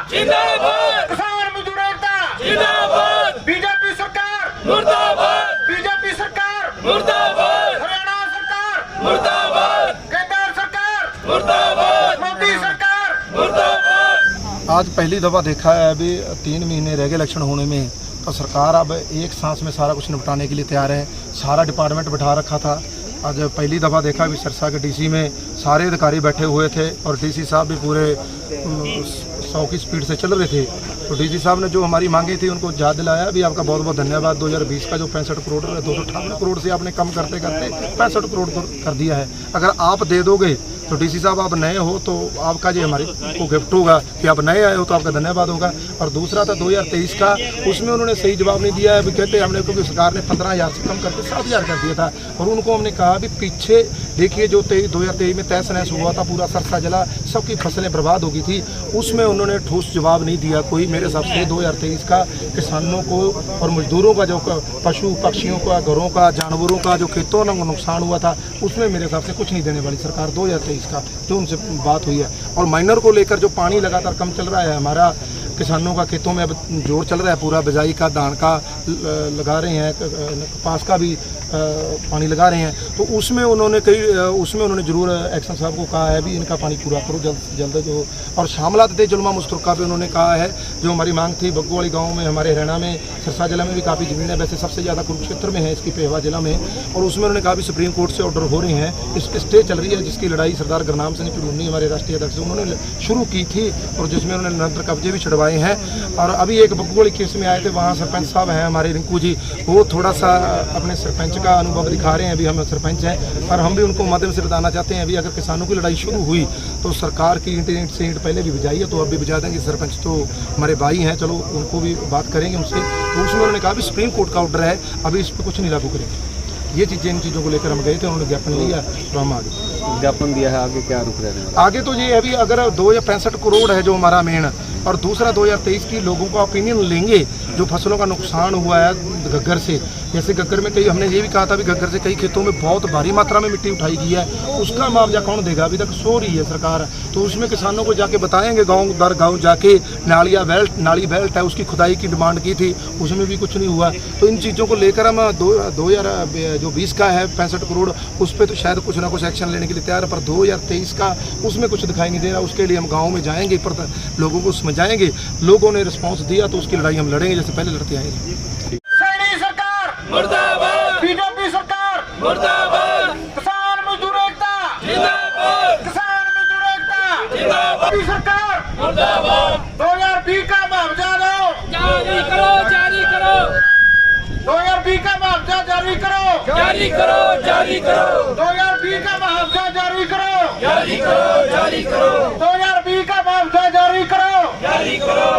जिंदाबाद, किसान मजदूर एकता जिंदाबाद, बीजेपी सरकार मुर्दाबाद, बीजेपी सरकार मुर्दाबाद, हरियाणा सरकार मुर्दाबाद, केंद्र सरकार मुर्दाबाद, मोदी सरकार मुर्दाबाद। आज पहली दफ़ा देखा है, अभी 3 महीने रह गए इलेक्शन होने में, तो सरकार अब एक सांस में सारा कुछ निपटाने के लिए तैयार है। सारा डिपार्टमेंट बैठा रखा था। आज पहली दफ़ा देखा भी सिरसा के डीसी में सारे अधिकारी बैठे हुए थे और डीसी साहब भी पूरे 100 की स्पीड से चल रहे थे। तो डीसी साहब ने जो हमारी मांगे थी उनको याद दिलाया भी। आपका बहुत बहुत धन्यवाद। 2020 का जो 65 करोड़ 258 करोड़ से आपने कम करते करते 65 करोड़ कर दिया है। अगर आप दे दोगे तो डीसी साहब आप नए हो तो आपका जो हमारे को गिफ्ट होगा कि आप नए आए हो तो आपका धन्यवाद होगा। और दूसरा था 2023 का, उसमें उन्होंने सही जवाब नहीं दिया है। अभी कहते हमने, क्योंकि सरकार ने 15,000 से कम करके 7,000 कर दिया था और उनको हमने कहा भी पीछे देखिए जो 2023 में तहस नहस हुआ था, पूरा सरसा जला, सबकी फसलें बर्बाद हो गई थी, उसमें उन्होंने ठोस जवाब नहीं दिया कोई। मेरे हिसाब से 2023 का किसानों को और मजदूरों का जो पशु पक्षियों का, घरों का, जानवरों का जो खेतों में नुकसान हुआ था, उसमें मेरे हिसाब से कुछ नहीं देने वाली सरकार 2023 का जो उनसे बात हुई है। और माइनर को लेकर जो पानी लगातार कम चल रहा है, हमारा किसानों का खेतों में अब जोर चल रहा है, पूरा बिजाई का, धान का लगा रहे हैं, कपास का भी पानी लगा रहे हैं, तो उसमें उन्होंने जरूर एक्शन साहब को कहा है भी इनका पानी पूरा करो जल्द से जल्द। जो और शामलात थे जुल्मा मुस्तरका पे उन्होंने कहा है, जो हमारी मांग थी बग्गोवाली गांव में, हमारे हरियाणा में सिरसा जिला में भी काफ़ी ज़मीन है, वैसे सबसे ज़्यादा कुरुक्षेत्र में है इसकी, पेहवा जिला में। और उसमें उन्होंने कहा भी सुप्रीम कोर्ट से ऑर्डर हो रहे हैं, इस पर स्टे चल रही है, जिसकी लड़ाई सरदार गुरनाम सिंह चुड़ूनी हमारे राष्ट्रीय अध्यक्ष उन्होंने शुरू की थी और जिसमें उन्होंने निरंतर कब्जे भी छुड़वाए हैं। और अभी एक बग्गोवाली केस में आए थे, वहाँ सरपंच साहब हैं हमारे रिंकू जी, वो थोड़ा सा अपने सरपंच का अनुभव दिखा रहे हैं। अभी हम सरपंच हैं और हम भी उनको माध्यम से बताना चाहते हैं, अभी अगर किसानों की लड़ाई शुरू हुई तो सरकार की ईंट से ईंट पहले भी बजाई है, तो अब भी बजा देंगे। सरपंच तो हमारे भाई हैं, चलो उनको भी बात करेंगे उनसे। तो उसमें उन्होंने कहा भी सुप्रीम कोर्ट का ऑर्डर है, अभी इस पर कुछ नहीं लागू करेंगे। ये चीज़ें, इन चीज़ों को लेकर हम गए थे, उन्होंने ज्ञापन लिया तो हम आगे ज्ञापन दिया है। आगे क्या रुख रहे हैं? आगे तो ये अभी अगर 265 करोड़ है जो हमारा मेन, और दूसरा 2023 की लोगों का ओपिनियन लेंगे जो फसलों का नुकसान हुआ है घग्गर से। जैसे घग्गर में कई, हमने ये भी कहा था भी घग्गर से कई खेतों में बहुत भारी मात्रा में मिट्टी उठाई गई है, उसका मुआवजा कौन देगा? अभी तक सो रही है सरकार। तो उसमें किसानों को जाके बताएंगे, गांव दर गांव जाके नाली बेल्ट है उसकी खुदाई की डिमांड की थी, उसमें भी कुछ नहीं हुआ। तो इन चीज़ों को लेकर हम 2020 का है 65 करोड़, उस पर तो शायद कुछ ना कुछ एक्शन लेने के लिए तैयार है, पर 2023 का उसमें कुछ दिखाई नहीं दे रहा। उसके लिए हम गाँव में जाएंगे, पर लोगों को समझाएंगे। लोगों ने रिस्पॉन्स दिया तो उसकी लड़ाई हम लड़ेंगे जैसे पहले लड़ते आए हैं। मुर्दाबाद, बीजेपी सरकार मुर्दाबाद, किसान मजदूर एकता जिंदाबाद, किसान मजदूर एकता जिंदाबाद, बीजेपी सरकार मुर्दाबाद। 2020 का मुआवजा दो, जारी करो, जारी करो, 2020 का मुआवजा जारी करो, जारी करो, जारी करो, 2020 का मुआवजा जारी करो, जारी करो, जारी करो, 2020 का मुआवजा जारी करो, जारी करो।